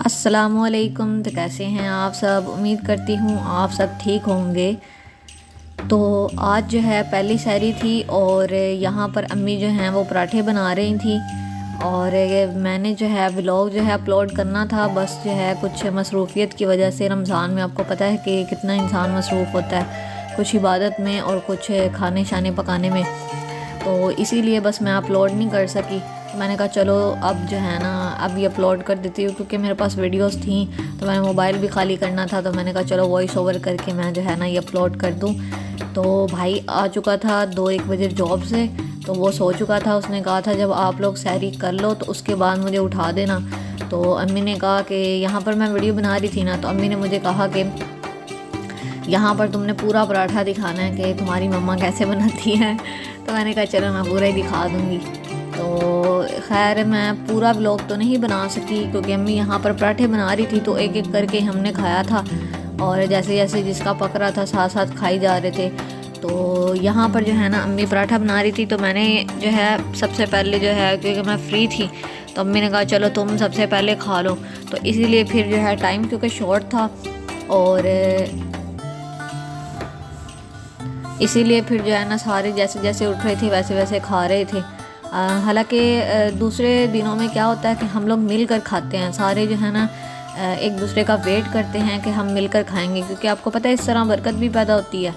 अस्सलामुअलैकुम। तो कैसे हैं आप सब? उम्मीद करती हूँ आप सब ठीक होंगे। तो आज जो है पहली सहरी थी और यहाँ पर अम्मी जो हैं वो पराठे बना रही थी और मैंने जो है व्लॉग जो है अपलोड करना था, बस जो है कुछ मसरूफ़ियत की वजह से। रमज़ान में आपको पता है कि कितना इंसान मसरूफ़ होता है, कुछ इबादत में और कुछ खाने शाने पकाने में, तो इसीलिए बस मैं अपलोड नहीं कर सकी। तो मैंने कहा चलो अब जो है ना अब ये अपलोड कर देती हूँ, क्योंकि मेरे पास वीडियोस थी तो मैंने मोबाइल भी खाली करना था। तो मैंने कहा चलो वॉइस ओवर करके मैं जो है ना ये अपलोड कर दूँ। तो भाई आ चुका था 2-1 बजे जॉब से, तो वो सो चुका था। उसने कहा था जब आप लोग सहरी कर लो तो उसके बाद मुझे उठा देना। तो अम्मी ने कहा कि यहाँ पर मैं वीडियो बना रही थी ना, तो अम्मी ने मुझे कहा कि यहाँ पर तुमने पूरा पराठा दिखाना है कि तुम्हारी मम्मा कैसे बनाती है। तो मैंने कहा चलो मैं पूरा ही दिखा दूँगी। तो खैर मैं पूरा व्लॉग तो नहीं बना सकी, क्योंकि अम्मी यहाँ पर पराठे बना रही थी तो एक एक करके हमने खाया था और जैसे जैसे जिसका पक रहा था साथ साथ खाई जा रहे थे। तो यहाँ पर जो है ना अम्मी पराठा बना रही थी, तो मैंने जो है सबसे पहले जो है, क्योंकि मैं फ्री थी तो अम्मी ने कहा चलो तुम सबसे पहले खा लो। तो इसीलिए फिर जो है टाइम क्योंकि शॉर्ट था और इसीलिए फिर जो है ना सारे जैसे जैसे उठ रहे थे वैसे वैसे खा रहे थे। हालांकि दूसरे दिनों में क्या होता है कि हम लोग मिलकर खाते हैं, सारे जो है ना एक दूसरे का वेट करते हैं कि हम मिलकर खाएंगे, क्योंकि आपको पता है इस तरह बरकत भी पैदा होती है।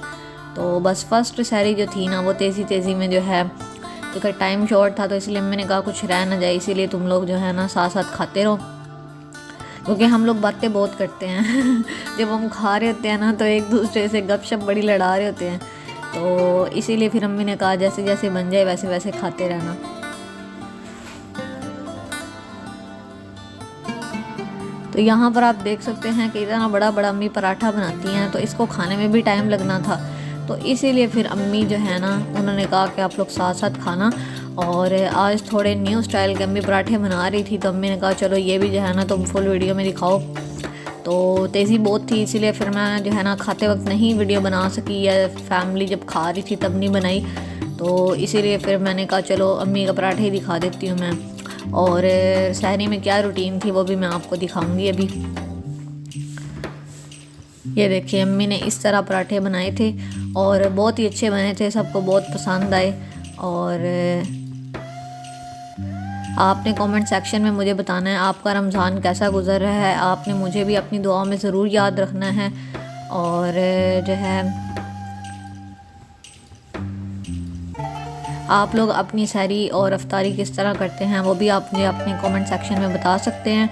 तो बस फर्स्ट सहरी जो थी ना वो तेज़ी तेज़ी में जो है, क्योंकि टाइम शॉर्ट था तो इसलिए मैंने कहा कुछ रह ना जाए, इसीलिए तुम लोग जो है ना साथ साथ खाते रहो, क्योंकि हम लोग बातें बहुत करते हैं जब हम खा रहे होते हैं ना तो एक दूसरे से गपशप बड़ी लड़ा रहे होते हैं। तो इसीलिए फिर अम्मी ने कहा जैसे जैसे बन जाए वैसे वैसे खाते रहना। तो यहाँ पर आप देख सकते हैं कि इतना बड़ा बड़ा अम्मी पराठा बनाती हैं, तो इसको खाने में भी टाइम लगना था। तो इसीलिए फिर अम्मी जो है ना उन्होंने कहा कि आप लोग साथ साथ खाना। और आज थोड़े न्यू स्टाइल के अम्मी पराठे बना रही थी, तो अम्मी ने कहा चलो ये भी जो है ना तुम फुल वीडियो में दिखाओ। तो तेज़ी बहुत थी इसीलिए फिर मैं जो है ना खाते वक्त नहीं वीडियो बना सकी, या फैमिली जब खा रही थी तब नहीं बनाई। तो इसीलिए फिर मैंने कहा चलो अम्मी का पराठे ही दिखा देती हूँ मैं। और सहरी में क्या रूटीन थी वो भी मैं आपको दिखाऊंगी अभी। ये देखिए अम्मी ने इस तरह पराठे बनाए थे और बहुत ही अच्छे बने थे, सबको बहुत पसंद आए। और आपने कमेंट सेक्शन में मुझे बताना है आपका रमज़ान कैसा गुज़र रहा है। आपने मुझे भी अपनी दुआ में ज़रूर याद रखना है। और जो है आप लोग अपनी सहरी और अफ्तारी किस तरह करते हैं वो भी आप मुझे अपने कमेंट सेक्शन में बता सकते हैं।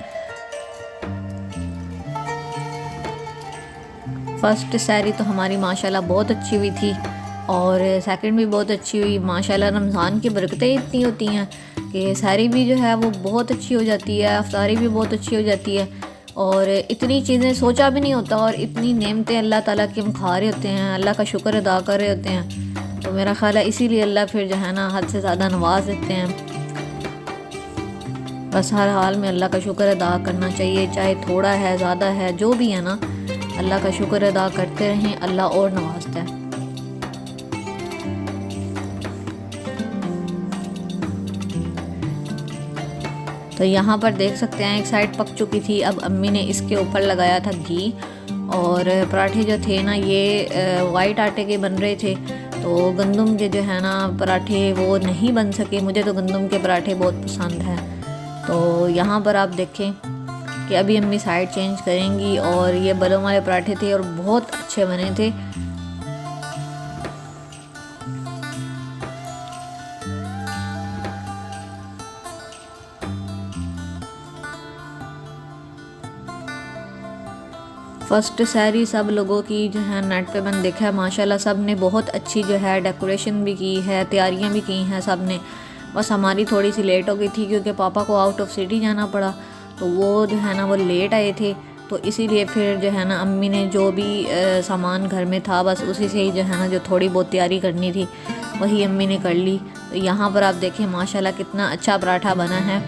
फर्स्ट सहरी तो हमारी माशाल्लाह बहुत अच्छी हुई थी और सेकंड भी बहुत अच्छी हुई। माशाल्लाह रमज़ान की बरकतें इतनी होती हैं कि सहरी भी जो है वो बहुत अच्छी हो जाती है, अफ्तारी भी बहुत अच्छी हो जाती है। और इतनी चीज़ें सोचा भी नहीं होता और इतनी नेमतें अल्लाह ताला की हम खा रहे होते हैं, अल्लाह का शुक्र अदा कर रहे होते हैं। तो मेरा ख़्याल है इसीलिए अल्लाह फिर जो है ना हद से ज़्यादा नवाज देते हैं। बस हर हाल में अल्लाह का शुक्र अदा करना चाहिए, चाहे थोड़ा है ज़्यादा है जो भी है ना, अल्लाह का शुक्र अदा करते रहें, अल्लाह और नवाजता है। तो यहाँ पर देख सकते हैं एक साइड पक चुकी थी, अब अम्मी ने इसके ऊपर लगाया था घी। और पराठे जो थे ना ये वाइट आटे के बन रहे थे, तो गंदम के जो है ना पराठे वो नहीं बन सके। मुझे तो गंदम के पराठे बहुत पसंद हैं। तो यहाँ पर आप देखें कि अभी अम्मी साइड चेंज करेंगी और ये बलों वाले पराठे थे और बहुत अच्छे बने थे। फर्स्ट सहरी सब लोगों की जो है नेट पे मैंने देखा है माशाल्लाह सब ने बहुत अच्छी जो है डेकोरेशन भी की है, तैयारियां भी की हैं सब ने। बस हमारी थोड़ी सी लेट हो गई थी क्योंकि पापा को आउट ऑफ सिटी जाना पड़ा, तो वो जो है ना वो लेट आए थे। तो इसीलिए फिर जो है ना अम्मी ने जो भी सामान घर में था बस उसी से ही जो है ना जो थोड़ी बहुत तैयारी करनी थी वही अम्मी ने कर ली। तो यहाँ पर आप देखें माशाल्लाह कितना अच्छा पराठा बना है।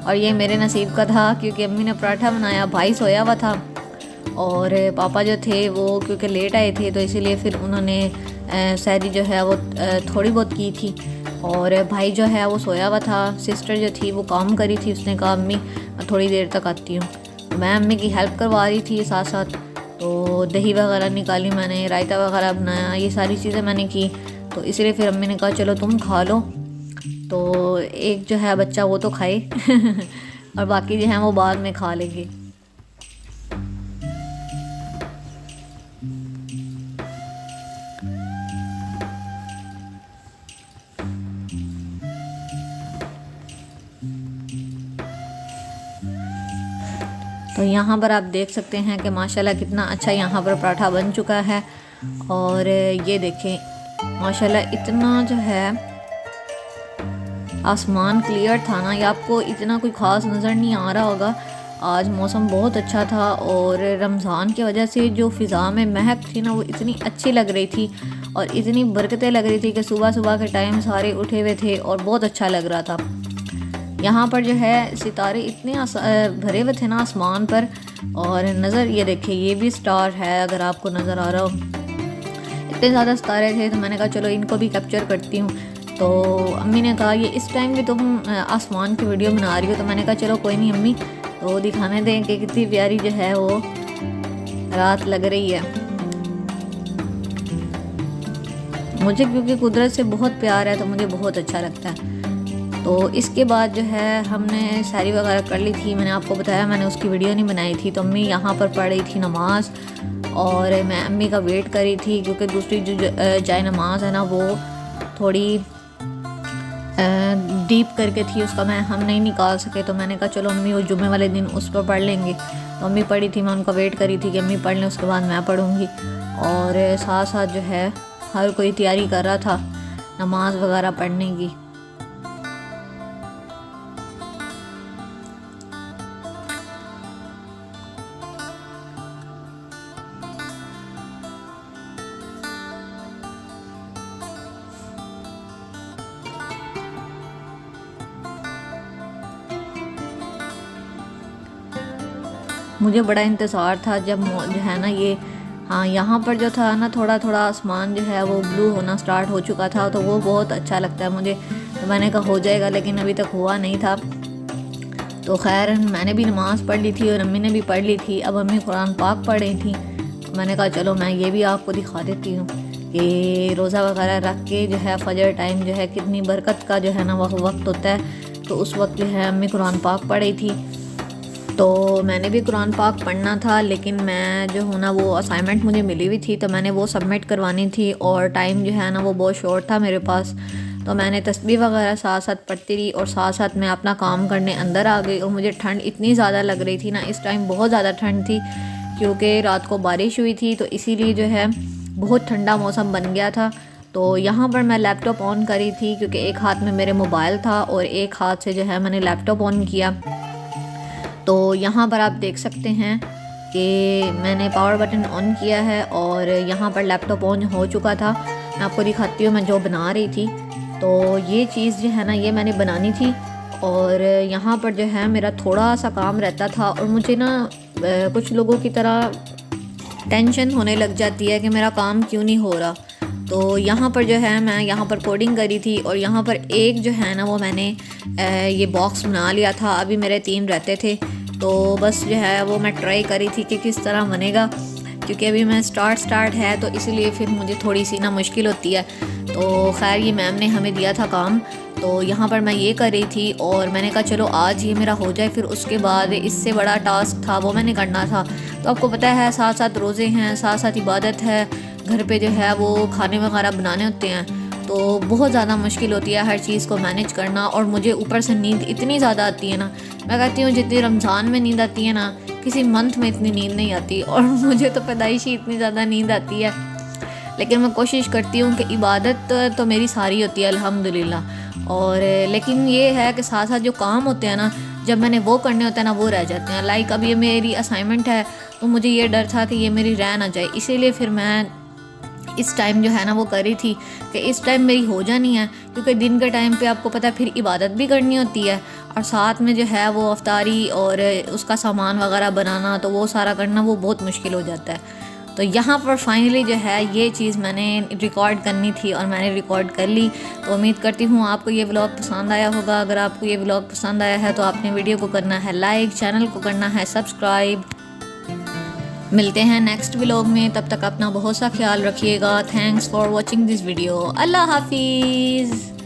और ये मेरे नसीब का था क्योंकि अम्मी ने पराठा बनाया, भाई सोया हुआ था और पापा जो थे वो क्योंकि लेट आए थे तो इसीलिए फिर उन्होंने सहरी जो है वो थोड़ी बहुत की थी। और भाई जो है वो सोया हुआ था, सिस्टर जो थी वो काम करी थी, उसने कहा अम्मी थोड़ी देर तक आती हूँ। मैं अम्मी की हेल्प करवा रही थी साथ साथ। तो दही वगैरह निकाली मैंने, रायता वगैरह बनाया, ये सारी चीज़ें मैंने की। तो इसलिए फिर अम्मी ने कहा चलो तुम खा लो। तो एक जो है बच्चा वो तो खाए और बाकी जो है वो बाद में खा लेंगे। तो यहाँ पर आप देख सकते हैं कि माशाल्लाह कितना अच्छा यहाँ पर पराठा बन चुका है। और ये देखें माशाल्लाह इतना जो है आसमान क्लियर था ना, ये आपको इतना कोई ख़ास नज़र नहीं आ रहा होगा। आज मौसम बहुत अच्छा था और रमज़ान की वजह से जो फ़िज़ा में महक थी ना वो इतनी अच्छी लग रही थी और इतनी बरकतें लग रही थी कि सुबह सुबह के टाइम सारे उठे हुए थे और बहुत अच्छा लग रहा था। यहाँ पर जो है सितारे इतने भरे हुए थे ना आसमान पर। और नज़र ये देखिए ये भी स्टार है, अगर आपको नज़र आ रहा हो, इतने ज़्यादा सितारे थे। तो मैंने कहा चलो इनको भी कैप्चर करती हूँ। तो अम्मी ने कहा ये इस टाइम भी तुम आसमान की वीडियो बना रही हो। तो मैंने कहा चलो कोई नहीं अम्मी, तो दिखाने दें कि कितनी प्यारी जो है वो रात लग रही है। मुझे क्योंकि कुदरत से बहुत प्यार है तो मुझे बहुत अच्छा लगता है। तो इसके बाद जो है हमने सैरी वगैरह कर ली थी। मैंने आपको बताया मैंने उसकी वीडियो नहीं बनाई थी। तो अम्मी यहाँ पर पढ़ रही थी नमाज़ और मैं अम्मी का वेट कर रही थी क्योंकि दूसरी जो जाए नमाज़ है ना वो थोड़ी डीप करके थी, उसका हम नहीं निकाल सके। तो मैंने कहा चलो अम्मी वो जुम्मे वाले दिन उस पर पढ़ लेंगे। तो अम्मी पढ़ी थी, मैं उनका वेट करी थी कि अम्मी पढ़ लें उसके बाद मैं पढ़ूँगी। और साथ साथ जो है हर कोई तैयारी कर रहा था नमाज़ वगैरह पढ़ने की। मुझे बड़ा इंतज़ार था जब जो है ना ये, हाँ यहाँ पर जो था ना थोड़ा थोड़ा आसमान जो है वो ब्लू होना स्टार्ट हो चुका था। तो वो बहुत अच्छा लगता है मुझे। तो मैंने कहा हो जाएगा, लेकिन अभी तक हुआ नहीं था। तो खैर मैंने भी नमाज़ पढ़ ली थी और अम्मी ने भी पढ़ ली थी। अब अम्मी कुरान पाक पढ़ रही थी। तो मैंने कहा चलो मैं ये भी आपको दिखा देती हूँ कि रोज़ा वगैरह रख के जो है फजर टाइम जो है कितनी बरकत का जो है ना वह वक्त होता है। तो उस वक्त जो है अम्मी कुरान पाक पढ़ रही थी। तो मैंने भी कुरान पाक पढ़ना था, लेकिन मैं जो हूँ ना वो असाइनमेंट मुझे मिली हुई थी तो मैंने वो सबमिट करवानी थी और टाइम जो है ना वो बहुत शॉर्ट था मेरे पास। तो मैंने तस्बीह वगैरह साथ साथ पढ़ती रही और साथ साथ मैं अपना काम करने अंदर आ गई। और मुझे ठंड इतनी ज़्यादा लग रही थी ना, इस टाइम बहुत ज़्यादा ठंड थी क्योंकि रात को बारिश हुई थी। तो इसीलिए जो है बहुत ठंडा मौसम बन गया था। तो यहाँ पर मैं लैपटॉप ऑन करी थी क्योंकि एक हाथ में मेरे मोबाइल था और एक हाथ से जो है मैंने लैपटॉप ऑन किया। तो यहाँ पर आप देख सकते हैं कि मैंने पावर बटन ऑन किया है और यहाँ पर लैपटॉप ऑन हो चुका था। मैं आपको दिखाती हूँ मैं जो बना रही थी। तो ये चीज़ जो है ना ये मैंने बनानी थी और यहाँ पर जो है मेरा थोड़ा सा काम रहता था और मुझे ना कुछ लोगों की तरह टेंशन होने लग जाती है कि मेरा काम क्यों नहीं हो रहा। तो यहाँ पर जो है मैं यहाँ पर कोडिंग करी थी और यहाँ पर एक जो है ना वो मैंने ये बॉक्स बना लिया था। अभी मेरे 3 रहते थे तो बस जो है वो मैं ट्राई करी थी कि किस तरह बनेगा, क्योंकि अभी मैं स्टार्ट है तो इसलिए फिर मुझे थोड़ी सी ना मुश्किल होती है। तो खैर ये मैम ने हमें दिया था काम, तो यहाँ पर मैं ये कर रही थी और मैंने कहा चलो आज ये मेरा हो जाए, फिर उसके बाद इससे बड़ा टास्क था वो मैंने करना था। तो आपको पता है साथ साथ रोज़े हैं, साथ साथ इबादत है, घर पे जो है वो खाने वगैरह बनाने होते हैं। तो बहुत ज़्यादा मुश्किल होती है हर चीज़ को मैनेज करना। और मुझे ऊपर से नींद इतनी ज़्यादा आती है ना, मैं कहती हूँ जितनी रमज़ान में नींद आती है ना किसी मंथ में इतनी नींद नहीं आती। और मुझे तो पैदाइशी इतनी ज़्यादा नींद आती है, लेकिन मैं कोशिश करती हूँ कि इबादत तो मेरी सारी होती है अल्हम्दुलिल्लाह। और लेकिन ये है कि साथ साथ जो काम होते हैं ना जब मैंने वो करने होते हैं ना वो रह जाते हैं। लाइक अब ये मेरी असाइनमेंट है तो मुझे ये डर था कि ये मेरी रह ना जाए, इसीलिए फिर मैं इस टाइम जो है ना वो करी थी कि इस टाइम मेरी हो जानी है, क्योंकि दिन के टाइम पे आपको पता है फिर इबादत भी करनी होती है और साथ में जो है वो अफ्तारी और उसका सामान वगैरह बनाना, तो वो सारा करना वो बहुत मुश्किल हो जाता है। तो यहाँ पर फाइनली जो है ये चीज़ मैंने रिकॉर्ड करनी थी और मैंने रिकॉर्ड कर ली। तो उम्मीद करती हूँ आपको ये व्लॉग पसंद आया होगा। अगर आपको ये व्लॉग पसंद आया है तो आपने वीडियो को करना है लाइक, चैनल को करना है सब्सक्राइब। मिलते हैं नेक्स्ट व्लॉग में, तब तक अपना बहुत सा ख्याल रखिएगा। Thanks for watching this video. अल्लाह हाफिज़।